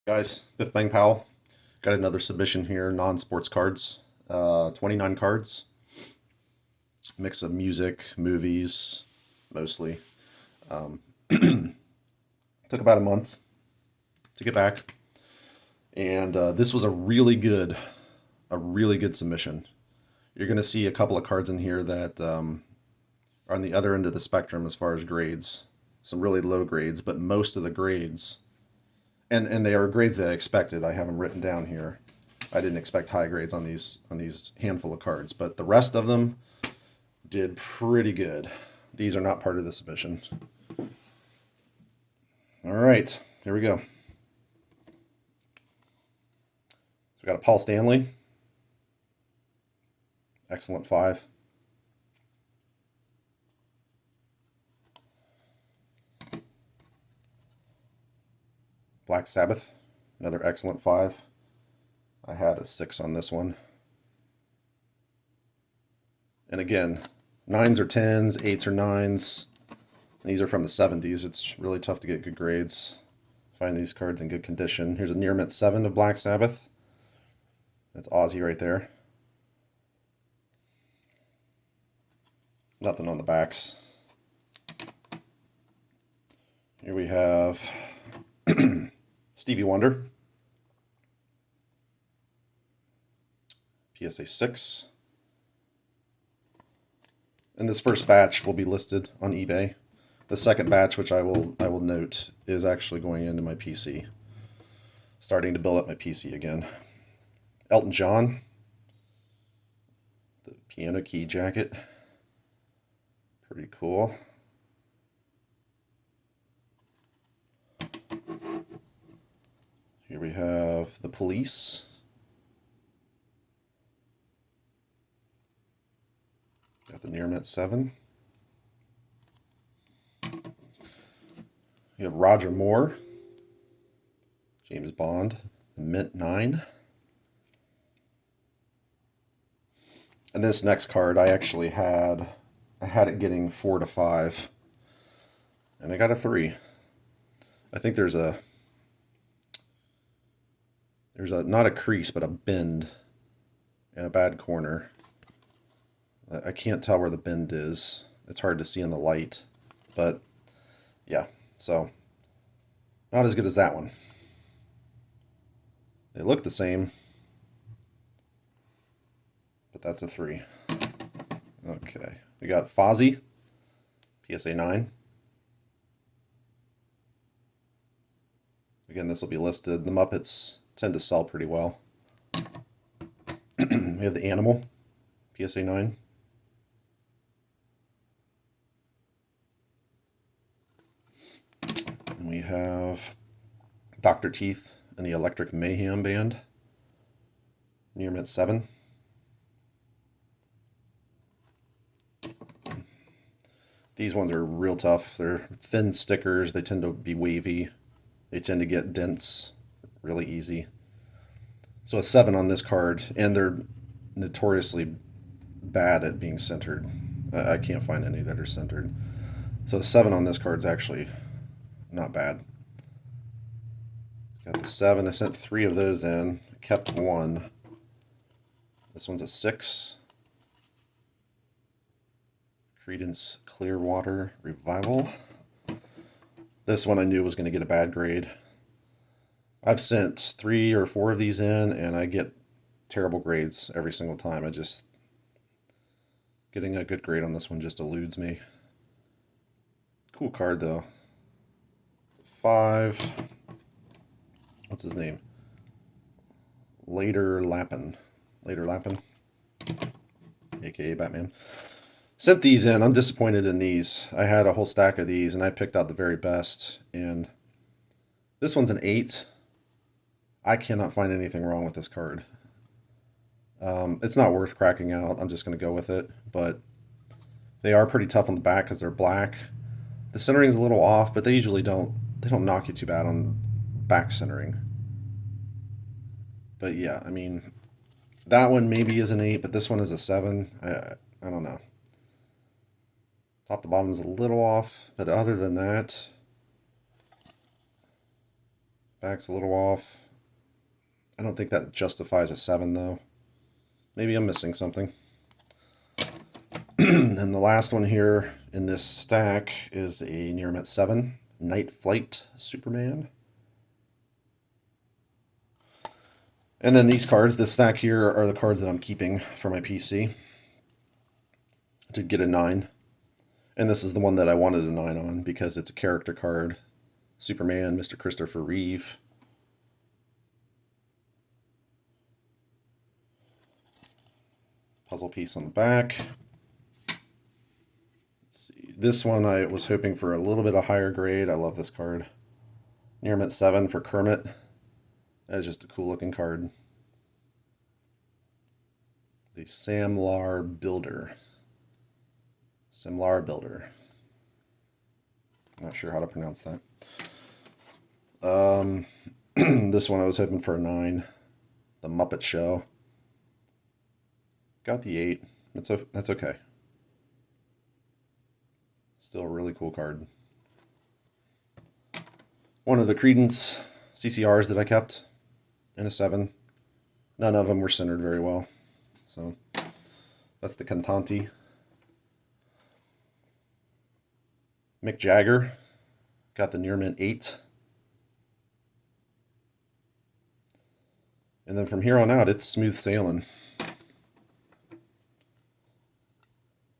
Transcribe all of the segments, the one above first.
Guys, Biff Bang Powell. Got another submission here, non-sports cards. 29 cards. Mix of music, movies, mostly. Took about a month to get back. And this was a really good submission. You're going to see a couple of cards in here that are on the other end of the spectrum as far as grades. Some really low grades, but most of the grades, and they are grades that I expected. I have them written down here. I didn't expect high grades on these handful of cards, but the rest of them did pretty good. These are not part of the submission. All right, here we go. So we got a Paul Stanley, excellent 5. Black Sabbath, another excellent 5. I had a 6 on this one. And again, 9s or 10s, 8s or 9s. These are from the 70s. It's really tough to get good grades. Find these cards in good condition. Here's a near mint 7 of Black Sabbath. That's Ozzy right there. Nothing on the backs. Here we have Stevie Wonder. PSA 6. And this first batch will be listed on eBay. The second batch, which I will note, is actually going into my PC. Starting to build up my PC again. Elton John. The piano key jacket. Pretty cool. Here we have The Police. Got the near mint 7. You have Roger Moore, James Bond, the mint 9. And this next card, I had it getting 4 to 5, and I got a 3. I think there's a not a crease, but a bend in a bad corner. I can't tell where the bend is. It's hard to see in the light, but yeah, so not as good as that one. They look the same, but that's a 3. Okay, we got Fozzy, PSA 9. Again, this will be listed. The Muppets tend to sell pretty well. We have the Animal, PSA 9. And we have Dr. Teeth and the Electric Mayhem Band, near mint 7. These ones are real tough. They're thin stickers. They tend to be wavy. They tend to get dents really easy. So a 7 on this card, and they're notoriously bad at being centered. I can't find any that are centered. So a 7 on this card is actually not bad. Got the 7. I sent 3 of those in. Kept 1. This one's a 6. Creedence Clearwater Revival. This one I knew was going to get a bad grade. I've sent 3 or 4 of these in, and I get terrible grades every single time. Getting a good grade on this one just eludes me. Cool card, though. 5. What's his name? Later Lappin, aka Batman. Sent these in. I'm disappointed in these. I had a whole stack of these, and I picked out the very best. And this one's an 8. I cannot find anything wrong with this card. It's not worth cracking out. I'm just going to go with it. But they are pretty tough on the back because they're black. The centering's a little off, but they usually don't. They don't knock you too bad on back centering. But yeah, I mean, that one maybe is an 8, but this one is a 7. I don't know. Top to bottom is a little off, but other than that, Back's a little off. I don't think that justifies a 7, though. Maybe I'm missing something. And the last one here in this stack is a near mint 7, Night Flight Superman. And then these cards, this stack here, are the cards that I'm keeping for my PC to get a 9. And this is the one that I wanted a 9 on because it's a character card. Superman, Mr. Christopher Reeve. Puzzle piece on the back. Let's see. This one I was hoping for a little bit of higher grade. I love this card. Near mint 7 for Kermit. That is just a cool looking card. The Samlar Builder. Samlar Builder. Not sure how to pronounce that. This one I was hoping for a 9. The Muppet Show. Got the 8. That's okay. Still a really cool card. One of the Credence CCRs that I kept in a 7. None of them were centered very well. So that's the Cantante. Mick Jagger. Got the near mint 8. And then from here on out, it's smooth sailing.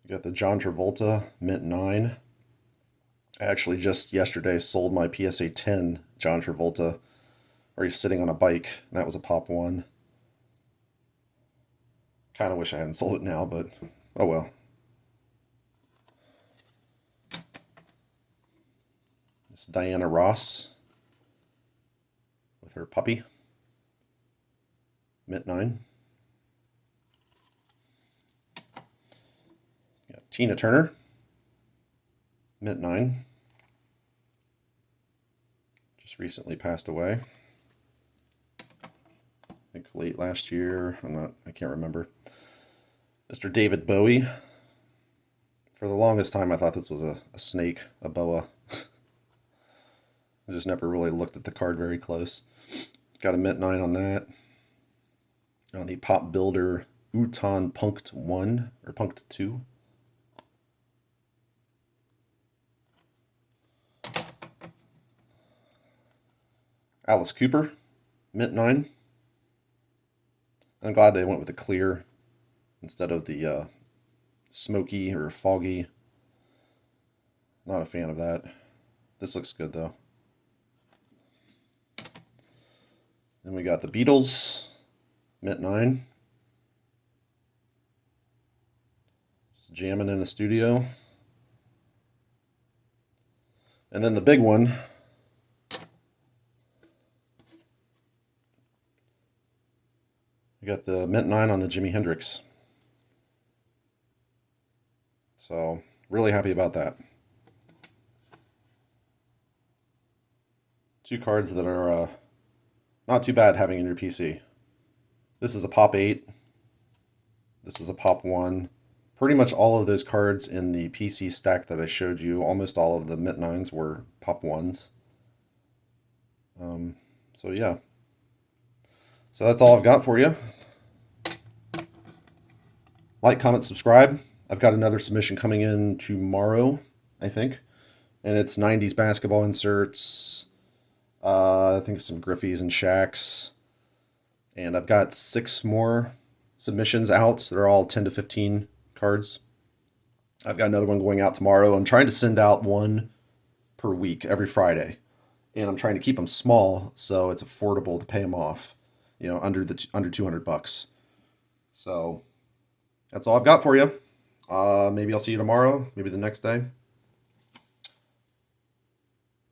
You got the John Travolta, mint 9. I actually just yesterday sold my PSA 10 John Travolta, where he's sitting on a bike, and that was a pop 1. Kind of wish I hadn't sold it now, but oh well. It's Diana Ross with her puppy. Mint 9. Got Tina Turner. Mint 9. Just recently passed away. I think late last year. I can't remember. Mr. David Bowie. For the longest time I thought this was a snake, a boa. I just never really looked at the card very close. Got a mint 9 on that. On the Pop Builder Uton Punkt 1 or Punkt 2. Alice Cooper, mint 9. I'm glad they went with the clear instead of the smoky or foggy. Not a fan of that. This looks good though. Then we got the Beatles, mint 9. Just jamming in the studio. And then the big one. We got the mint 9 on the Jimi Hendrix. So, really happy about that. 2 cards that are not too bad having in your PC. This is a pop 8. This is a pop 1. Pretty much all of those cards in the PC stack that I showed you, almost all of the mint 9s were pop 1s. So yeah. So that's all I've got for you. Like, comment, subscribe. I've got another submission coming in tomorrow, I think. And it's 90s basketball inserts. I think some Griffies and Shaqs. And I've got 6 more submissions out. They're all 10 to 15 cards. I've got another one going out tomorrow. I'm trying to send out one per week, every Friday. And I'm trying to keep them small so it's affordable to pay them off. You know, under $200. So that's all I've got for you. Maybe I'll see you tomorrow, maybe the next day.